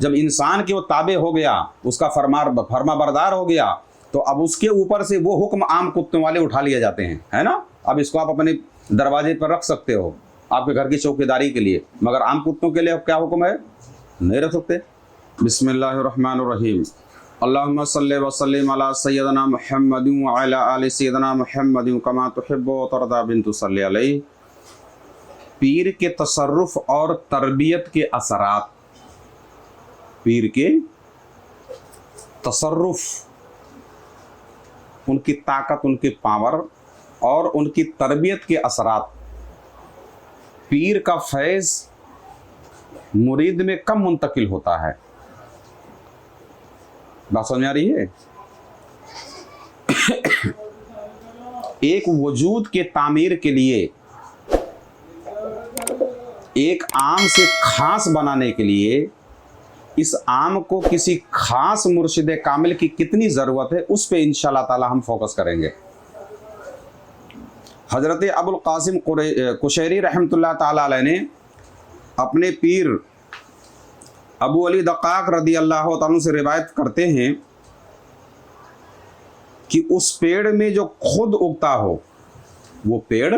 जब इंसान के वो ताबे हो गया, उसका फरमा बरदार हो गया, तो अब उसके ऊपर से वो हुक्म आम कुत्तों वाले उठा लिए जाते हैं, है ना। अब इसको आप अपने दरवाजे पर रख सकते हो आपके घर की चौकीदारी के लिए, मगर आम कुत्तों के लिए अब क्या हुक्म है, नहीं रख सकते। बिस्मिल्लाहिर्रहमानिर्रहीम। अल्लाहुम्मा सल्लि व सल्लिम अला सय्यदना मुहम्मदिन व अला आलि सय्यदना मुहम्मदिन कमा तुहिब्बु व तर्दा बिन तुसल्ली अलैहि। पीर के तसर्रुफ और तरबियत के असरात। पीर के तसर्रुफ, उनकी ताकत, उनकी पावर और उनकी तरबियत के असरात। पीर का फैज़ मुरीद में कम मुंतकिल होता है। बात समझ आ रही है। एक वजूद के तामीर के लिए, एक आम से खास बनाने के लिए, इस आम को किसी खास मुर्शिद कामिल की कितनी ज़रूरत है, उस पे इंशाअल्लाह ताला हम फोकस करेंगे। हज़रत अबुल कासिम कुशैरी रहमतुल्लाह ताला अलैह ने अपने पीर अबू अली दक्काक रदी अल्लाह ताला से रिवायत करते हैं कि उस पेड़ में जो खुद उगता हो, वो पेड़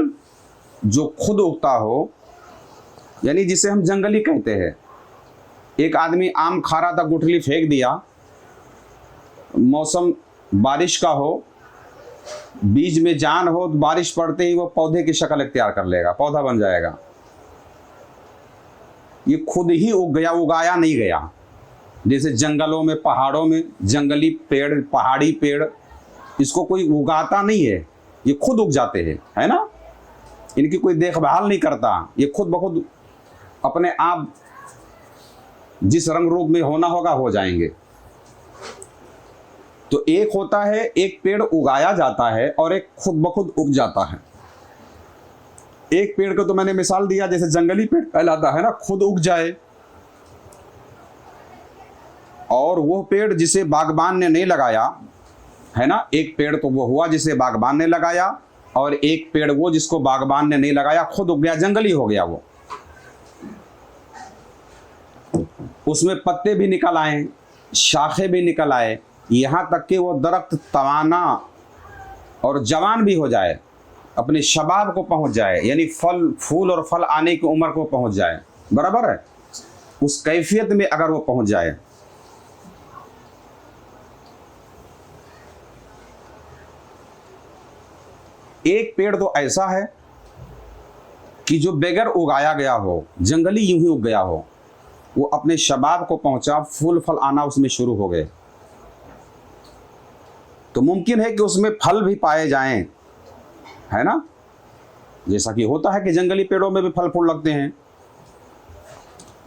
जो खुद उगता हो, यानी जिसे हम जंगली कहते हैं। एक आदमी आम खा रहा था, गुठली फेंक दिया, मौसम बारिश का हो, बीज में जान हो, तो बारिश पड़ते ही वो पौधे की शक्ल इख्तियार कर लेगा, पौधा बन जाएगा। ये खुद ही उग गया, उगाया नहीं गया। जैसे जंगलों में, पहाड़ों में जंगली पेड़, पहाड़ी पेड़, इसको कोई उगाता नहीं है, ये खुद उग जाते हैं, है ना। इनकी कोई देखभाल नहीं करता, ये खुद ब खुद अपने आप जिस रंग रूप में होना होगा हो जाएंगे। तो एक होता है, एक पेड़ उगाया जाता है और एक खुद ब खुद उग जाता है। एक पेड़ को तो मैंने मिसाल दिया जैसे जंगली पेड़ कहलाता है ना, खुद उग जाए। और वो पेड़ जिसे बागबान ने नहीं लगाया, है ना, एक पेड़ तो वो हुआ जिसे बागबान ने लगाया, और एक पेड़ वो जिसको बागबान ने नहीं लगाया, खुद उग गया, जंगली हो गया। वो उसमें पत्ते भी निकल आए, शाखें भी निकल आए, यहाँ तक कि वो दरख्त तवाना और जवान भी हो जाए, अपने शबाब को पहुँच जाए, यानी फल फूल और फल आने की उम्र को पहुँच जाए। बराबर है, उस कैफियत में अगर वो पहुँच जाए। एक पेड़ तो ऐसा है कि जो बगैर उगाया गया हो, जंगली यूं ही उग गया हो, वो अपने शबाब को पहुंचा, फूल फल आना उसमें शुरू हो गए, तो मुमकिन है कि उसमें फल भी पाए जाएं, है ना। जैसा कि होता है कि जंगली पेड़ों में भी फल फूल लगते हैं,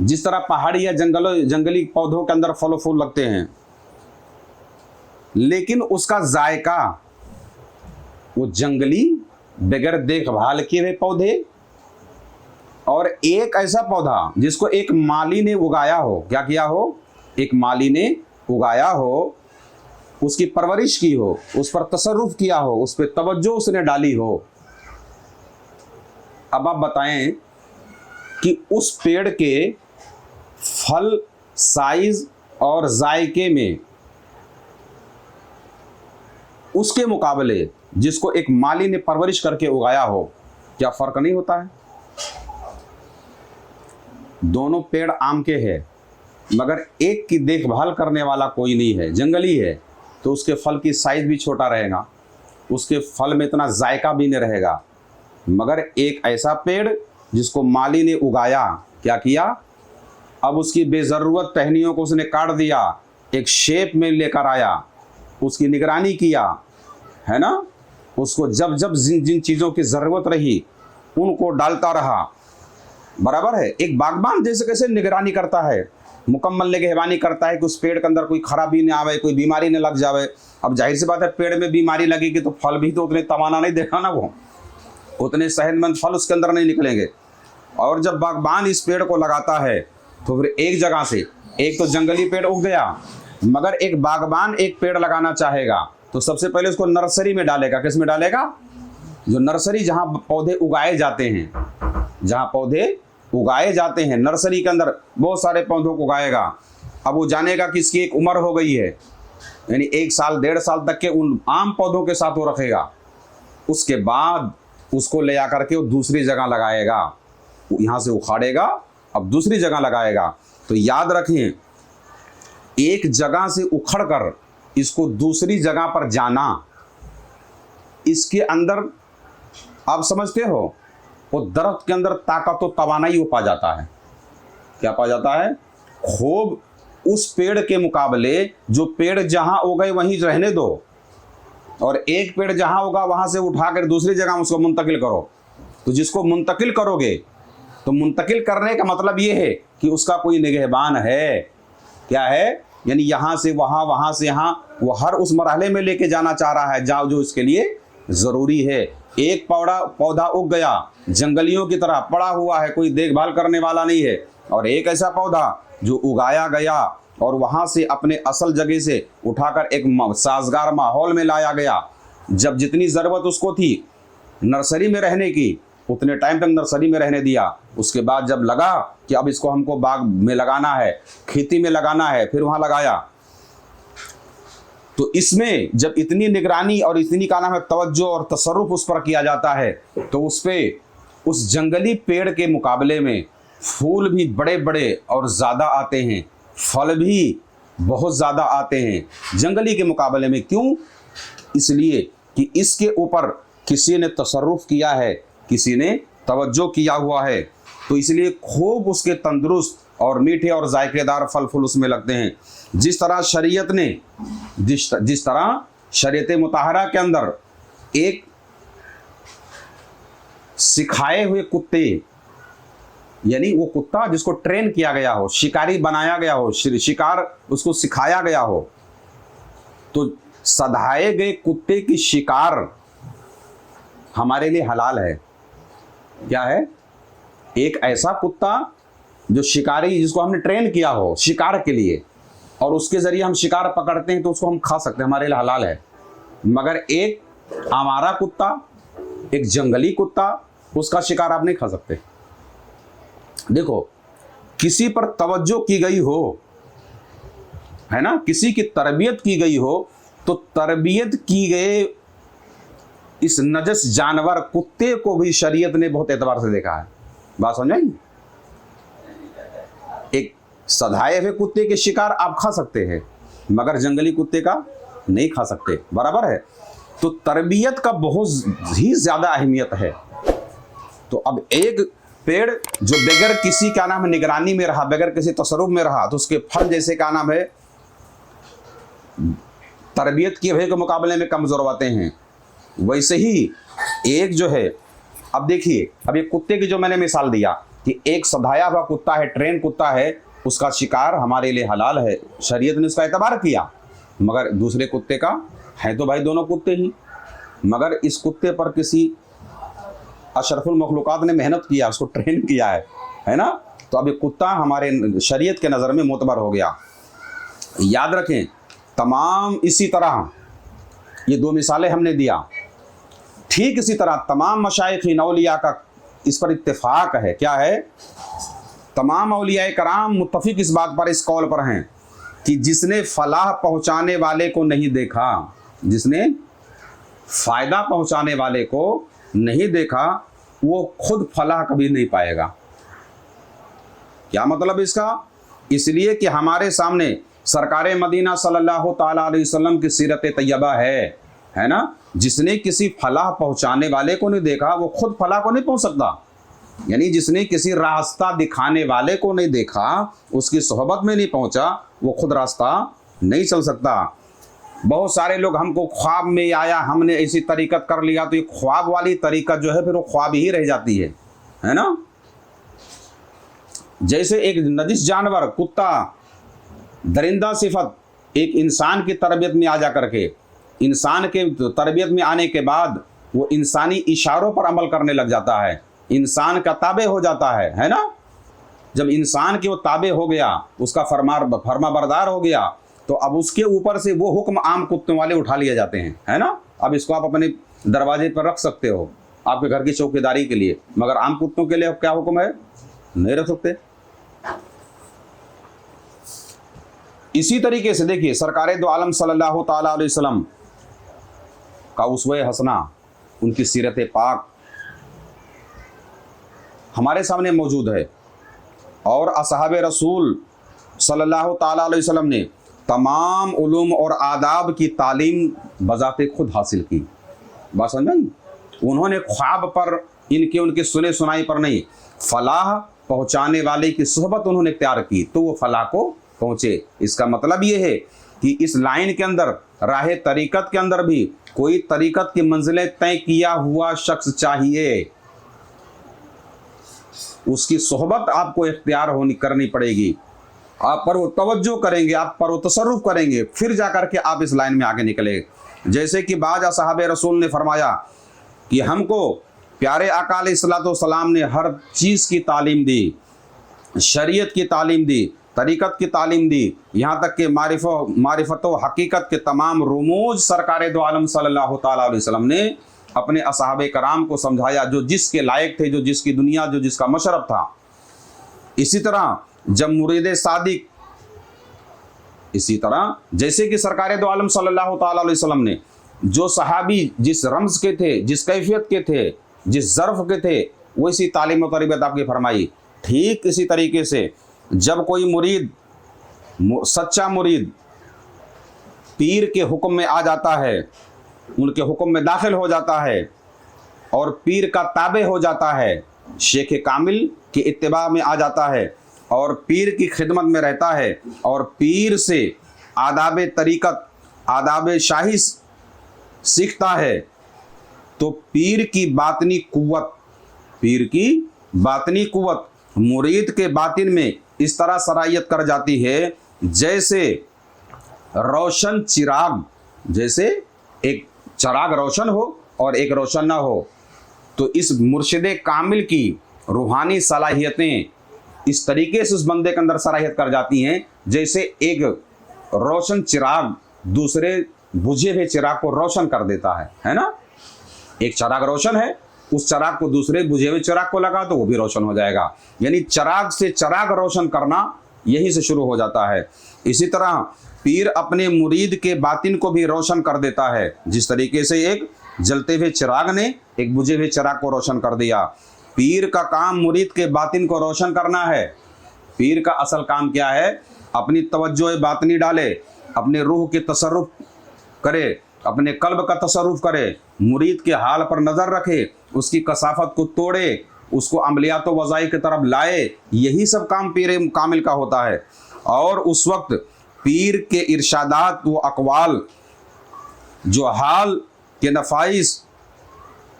जिस तरह पहाड़ी या जंगली पौधों के अंदर फल फूल लगते हैं, लेकिन उसका जायका वो जंगली बगैर देखभाल किए हुए पौधे, और एक ऐसा पौधा जिसको एक माली ने उगाया हो, क्या किया हो, एक माली ने उगाया हो, उसकी परवरिश की हो, उस पर तसर्रुफ किया हो, उस पर तवज्जो उसने डाली हो। अब आप बताएं कि उस पेड़ के फल, साइज और जायके में उसके मुकाबले जिसको एक माली ने परवरिश करके उगाया हो, क्या फर्क नहीं होता है। दोनों पेड़ आम के हैं, मगर एक की देखभाल करने वाला कोई नहीं है, जंगली है, तो उसके फल की साइज भी छोटा रहेगा, उसके फल में इतना जायका भी नहीं रहेगा। मगर एक ऐसा पेड़ जिसको माली ने उगाया, क्या किया, अब उसकी बेज़रूरत टहनियों को उसने काट दिया, एक शेप में लेकर आया, उसकी निगरानी किया, है ना, उसको जब जब जिन जिन चीज़ों की ज़रूरत रही उनको डालता रहा। बराबर है, एक बागबान जैसे कैसे निगरानी करता है, मुकम्मल निगहबानी करता है कि उस पेड़ के अंदर कोई खराबी न आवे, कोई बीमारी न लग जावे। अब जाहिर सी बात है, पेड़ में बीमारी लगेगी तो फल भी तो उतने तवाना नहीं देगा ना, वो उतने सेहतमंद फल उसके अंदर नहीं निकलेंगे। और जब बागबान इस पेड़ को लगाता है तो फिर एक जगह से एक तो जंगली पेड़ उग गया, मगर एक बागबान एक पेड़ लगाना चाहेगा तो सबसे पहले उसको नर्सरी में डालेगा। किस में डालेगा? जो नर्सरी, जहाँ पौधे उगाए जाते हैं, जहाँ पौधे उगाए जाते हैं, नर्सरी के अंदर बहुत सारे पौधों को उगाएगा। अब वो जानेगा कि इसकी एक उम्र हो गई है, यानी 1 साल 1.5 साल तक के उन आम पौधों के साथ वो रखेगा। उसके बाद उसको ले आकर के वो दूसरी जगह लगाएगा, यहाँ से उखाड़ेगा, अब दूसरी जगह लगाएगा। तो याद रखें, एक जगह से उखड़ कर इसको दूसरी जगह पर जाना, इसके अंदर आप समझते हो, वो दरख्त के अंदर ताकत और तवानाई वो पा जाता है। क्या पा जाता है? खूब उस पेड़ के मुकाबले जो पेड़ जहां उगे वहीं रहने दो, और एक पेड़ जहां होगा वहां से उठाकर दूसरी जगह उसको मुंतकिल करो। तो जिसको मुंतकिल करोगे, तो मुंतकिल करने का मतलब ये है कि उसका कोई निगहबान है। क्या है? यानी यहाँ से वहाँ, वहाँ से यहाँ, वो हर उस मरहले में लेके जाना चाह रहा है जो इसके लिए ज़रूरी है। एक पौधा उग गया, जंगलियों की तरह पड़ा हुआ है, कोई देखभाल करने वाला नहीं है, और एक ऐसा पौधा जो उगाया गया और वहाँ से अपने असल जगह से उठाकर एक साजगार माहौल में लाया गया। जब जितनी ज़रूरत उसको थी नर्सरी में रहने की, उतने टाइम तक नर्सरी में रहने दिया। उसके बाद जब लगा कि अब इसको हमको बाग में लगाना है, खेती में लगाना है, फिर वहाँ लगाया। तो इसमें जब इतनी निगरानी और इतनी का नाम है तवज्जो और तसर्रुफ उस पर किया जाता है, तो उस पे उस जंगली पेड़ के मुकाबले में फूल भी बड़े बड़े और ज़्यादा आते हैं, फल भी बहुत ज़्यादा आते हैं जंगली के मुकाबले में। क्यों? इसलिए कि इसके ऊपर किसी ने तसर्रुफ किया है, किसी ने तवज्जो किया हुआ है। तो इसलिए खूब उसके तंदुरुस्त और मीठे और जायकेदार फल फूल उसमें लगते हैं। जिस तरह शरीयत ने जिस तरह शरीयत मुताहरा के अंदर एक सिखाए हुए कुत्ते, यानी वो कुत्ता जिसको ट्रेन किया गया हो, शिकारी बनाया गया हो, शिकार उसको सिखाया गया हो, तो सधाए गए कुत्ते की शिकार हमारे लिए हलाल है। क्या है? एक ऐसा कुत्ता जो शिकारी, जिसको हमने ट्रेन किया हो शिकार के लिए, और उसके जरिए हम शिकार पकड़ते हैं, तो उसको हम खा सकते हैं, हमारे लिए हलाल है। मगर एक आवारा कुत्ता, एक जंगली कुत्ता, उसका शिकार आप नहीं खा सकते। देखो, किसी पर तवज्जो की गई हो, है ना, किसी की तरबियत की गई हो, तो तरबियत की गए इस नजस जानवर कुत्ते को भी शरीयत ने बहुत एतबार से देखा है। बात समझाएंगे? एक सधाए हुए कुत्ते के शिकार आप खा सकते हैं, मगर जंगली कुत्ते का नहीं खा सकते, बराबर है। तो तरबियत का बहुत ही ज्यादा अहमियत है। तो अब एक पेड़ जो बगैर किसी क्या नाम है निगरानी में रहा, बगैर किसी तसर्रुफ में रहा, तो उसके फल जैसे क्या नाम है तरबियत किए हुए के मुकाबले में कमजोर आते हैं। वैसे ही एक जो है, अब देखिए, अब ये कुत्ते की जो मैंने मिसाल दिया कि एक सधाया हुआ कुत्ता है, ट्रेन कुत्ता है, उसका शिकार हमारे लिए हलाल है, शरीयत ने उसका एतबार किया। मगर दूसरे कुत्ते का है तो भाई दोनों कुत्ते ही, मगर इस कुत्ते पर किसी अशरफुल मखलूकात ने मेहनत किया, उसको ट्रेन किया है ना। तो अब ये कुत्ता हमारे शरीयत के नज़र में मोतबर हो गया। याद रखें, तमाम इसी तरह ये 2 मिसालें हमने दिया, ठीक इसी तरह तमाम मशाइख़ औलिया का इस पर इत्तेफाक है। क्या है? तमाम औलिया कराम मुत्तफिक इस बात पर, इस कौल पर हैं कि जिसने फलाह पहुँचाने वाले को नहीं देखा, जिसने फ़ायदा पहुँचाने वाले को नहीं देखा, वो खुद फलाह कभी नहीं पाएगा। क्या मतलब इसका? इसलिए कि हमारे सामने सरकारे मदीना सल्लल्लाहु ताला अलैहि वसल्लम की सीरत तैयबा है ना। जिसने किसी फलाह पहुंचाने वाले को नहीं देखा, वो खुद फलाह को नहीं पहुंच सकता। यानी जिसने किसी रास्ता दिखाने वाले को नहीं देखा, उसकी सोहबत में नहीं पहुंचा, वो खुद रास्ता नहीं चल सकता। बहुत सारे लोग हमको ख्वाब में आया, हमने ऐसी तरीकत कर लिया, तो ये ख्वाब वाली तरीकत जो है फिर वो ख्वाब ही रह जाती है ना। जैसे एक नजिस जानवर कुत्ता, दरिंदा सिफत एक इंसान की तरबियत में आ जा करके, इंसान के तरबियत में आने के बाद वो इंसानी इशारों पर अमल करने लग जाता है, इंसान का ताबे हो जाता है ना। जब इंसान के वो ताबे हो गया, उसका फरमा बरदार हो गया, तो अब उसके ऊपर से वो हुक्म आम कुत्तों वाले उठा लिए जाते हैं, है ना। अब इसको आप अपने दरवाजे पर रख सकते हो आपके घर की चौकीदारी के लिए, मगर आम कुत्तों के लिए क्या हुक्म है? नहीं रख सकते। इसी तरीके से देखिए सरकारे दो आलम सल्लल्लाहु ताला अलैहि वसल्लम का उसवे हसना, उनकी सीरत पाक हमारे सामने मौजूद है। और असहाबे रसूल सल्लल्लाहु ताला अलैहि वसल्लम ने तमाम उलूम और आदाब की तालीम बजाते खुद हासिल की। बात समझ में? उन्होंने ख्वाब पर, इनके उनके सुने सुनाई पर नहीं, फलाह पहुंचाने वाले की सोहबत उन्होंने इख्तियार की तो वो फलाह को पहुंचे। इसका मतलब ये है कि इस लाइन के अंदर, राह तरीकत के अंदर भी कोई तरीकत की मंजिलें तय किया हुआ शख्स चाहिए, उसकी सोहबत आपको इख्तियार होनी करनी पड़ेगी। आप पर वो तवज्जो करेंगे, आप पर वो तसर्रुफ करेंगे, फिर जाकर के आप इस लाइन में आगे निकले। जैसे कि बाज असहाबे रसूल ने फरमाया कि हमको प्यारे आका अलैहिस्सलातु वस्सलाम ने हर चीज़ की तालीम दी, शरीयत की तालीम दी, तरीक़त की तालीम दी, यहाँ तक कि मारिफत व हकीकत के तमाम रुमूज सरकारे दो आलम सल्लल्लाहु ताला अलैहि वसल्लम ने अपने असहाबे कराम को समझाया, जो जिसके लायक थे, जो जिसकी दुनिया, जो जिसका मशरफ था। इसी तरह जब मुरीद सादिक, इसी तरह जैसे कि सरकारे दो आलम सल्लल्लाहु ताला अलैहि वसल्लम ने जो सहाबी जिस रम्ज़ के थे, जिस कैफियत के थे, जिस ज़र्फ़ के थे, वैसी तालीम और तरबियत आपकी फरमाई। ठीक इसी तरीके से जब कोई मुरीद, सच्चा मुरीद पीर के हुक्म में आ जाता है, उनके हुक्म में दाखिल हो जाता है और पीर का ताबे हो जाता है, शेख कामिल की इत्तिबा में आ जाता है और पीर की खिदमत में रहता है और पीर से आदाब तरीक़त, आदाब शाही सीखता है, तो पीर की बातनी कुव्वत मुरीद के बातिन में इस तरह सरायत कर जाती है जैसे रोशन चिराग, जैसे एक चिराग रोशन हो और एक रोशन ना हो। तो इस मुर्शिदे कामिल की रूहानी सलाहियतें इस तरीके से उस बंदे के अंदर सराहियत कर जाती हैं जैसे एक रोशन चिराग दूसरे बुझे हुए चिराग को रोशन कर देता है ना। एक चिराग रोशन है, उस चिराग को दूसरे बुझे हुए चिराग को लगा तो वो भी रोशन हो जाएगा। यानी चिराग से चिराग रोशन करना यहीं से शुरू हो जाता है। इसी तरह पीर अपने मुरीद के बातिन को भी रोशन कर देता है, जिस तरीके से एक जलते हुए चिराग ने एक बुझे हुए चिराग को रोशन कर दिया। पीर का काम मुरीद के बातिन को रोशन करना है। पीर का असल काम क्या है? अपनी तवज्जो बातनी डाले, अपने रूह के तसर्रुफ करे, अपने कल्ब का तसर्रुफ करे, मुरीद के हाल पर नज़र रखे, उसकी कसाफत को तोड़े, उसको अमलियात व वज़ाई की तरफ लाए। यही सब काम पीर कामिल का होता है। और उस वक्त पीर के इरशादात व अक़वाल जो हाल के नफ़ाइस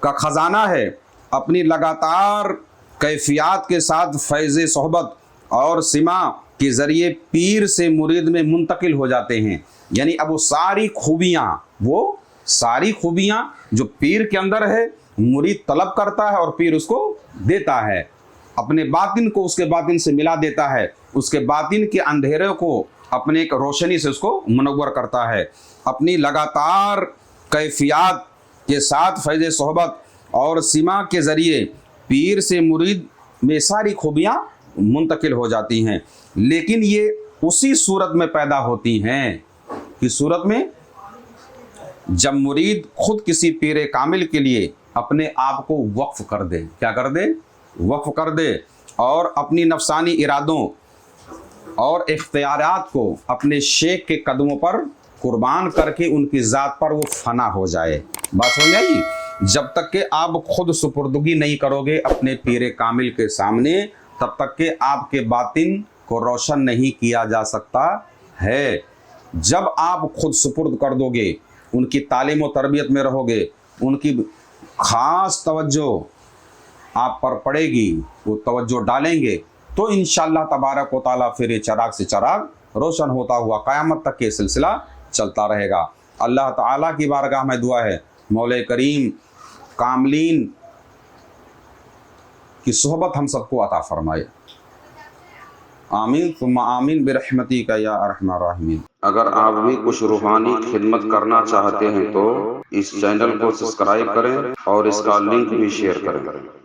का ख़जाना है, अपनी लगातार कैफियत के साथ फैज़ सोहबत और सिमा के ज़रिए पीर से मुरीद में मुंतकिल हो जाते हैं। यानी अब वो सारी खूबियाँ जो पीर के अंदर है मुरीद तलब करता है और पीर उसको देता है, अपने बातिन को उसके बातिन से मिला देता है, उसके बातिन के अंधेरे को अपने एक रोशनी से उसको मुनव्वर करता है। अपनी लगातार कैफियत के साथ फैज़ सोहबत और सिमा के ज़रिए पीर से मुरीद में सारी खूबियाँ मुंतकिल हो जाती हैं। लेकिन ये उसी सूरत में पैदा होती हैं कि सूरत में जब मुरीद खुद किसी पीर कामिल के लिए अपने आप को वक्फ कर दे, क्या कर दे? वक्फ कर दे और अपनी नफसानी इरादों और इख्तियारात को अपने शेख के कदमों पर कुर्बान करके उनकी ज़ात पर वो फना हो जाए। बात समझ आई? जब तक कि आप खुद सुपुर्दगी नहीं करोगे अपने पीर कामिल के सामने, तब तक कि आपके बातिन को रोशन नहीं किया जा सकता है। जब आप खुद सुपुर्द कर दोगे, उनकी तालीम व तरबियत में रहोगे, उनकी ख़ास तवज्जो आप पर पड़ेगी, वो तवज्जो डालेंगे, तो इंशाअल्लाह तबारक व तआला फिर ये चिराग से चिराग रोशन होता हुआ क़यामत तक ये सिलसिला चलता रहेगा। अल्लाह ताला की बारगाह में दुआ है मौला करीम कामलीन की सोहबत हम सबको अता फरमाए। आमीन सुम्मा आमीन बिरहमती का या अरहमर राहिमीन। अगर आप भी कुछ रूहानी खिदमत करना चाहते हैं तो इस चैनल को सब्सक्राइब करें और इसका लिंक भी शेयर करें।